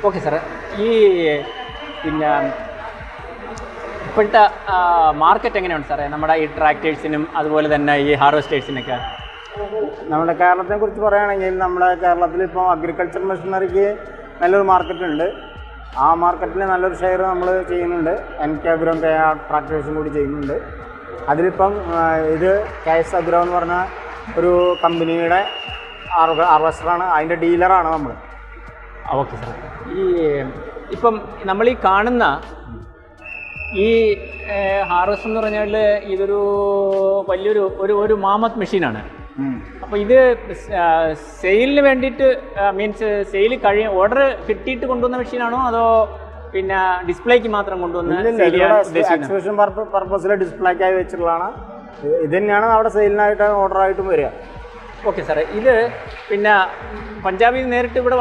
Okay സാറേ, ഈ പിന്നെ ഇപ്പോഴത്തെ മാർക്കറ്റ് എങ്ങനെയാണ് സാറേ നമ്മുടെ ഈ ട്രാക്ടേഴ്സിനും അതുപോലെ തന്നെ ഈ ഹാർവെസ്റ്റേഴ്സിനൊക്കെ? നമ്മുടെ കേരളത്തെ കുറിച്ച് പറയുകയാണെങ്കിൽ നമ്മുടെ കേരളത്തിൽ ഇപ്പോൾ അഗ്രികൾച്ചർ മെഷീനറിക്ക് നല്ലൊരു മാർക്കറ്റുണ്ട്. ആ മാർക്കറ്റിൽ നല്ലൊരു ഷെയർ നമ്മൾ ചെയ്യുന്നുണ്ട്. NK Agro ട്രാക്ടേഴ്സും കൂടി ചെയ്യുന്നുണ്ട്. അതിലിപ്പം ഇത് KS Agro എന്ന് പറഞ്ഞ ഒരു കമ്പനിയുടെ ഹാർവെസ്റ്ററാണ്, അതിൻ്റെ ഡീലറാണ് നമ്മൾ. ഓക്കെ സാർ, ഈ ഇപ്പം നമ്മൾ ഈ കാണുന്ന ഈ ഹാർവെസ്റ്റർ എന്ന് പറഞ്ഞാൽ ഇതൊരു വലിയൊരു ഒരു മാമത്ത് മെഷീനാണ്. അപ്പോൾ ഇത് സെയിലിന് വേണ്ടിയിട്ട് മീൻസ് സെയിൽ ഓർഡർ കിട്ടിയിട്ട് കൊണ്ടുവന്ന മെഷീനാണോ അതോ പിന്നെ ഡിസ്പ്ലേക്ക് മാത്രം കൊണ്ടുവന്ന എക്സിബിഷൻ പർപ്പസിൽ ഡിസ്പ്ലേക്കായി വെച്ചിട്ടുള്ളതാണ്. ഇത് തന്നെയാണ് അവിടെ സെയിലിനായിട്ട് ഓർഡറായിട്ടും വരിക. ഓക്കെ സാറേ, ഇത് പിന്നെ പഞ്ചാബിൽ നേരിട്ട് ഇവിടെ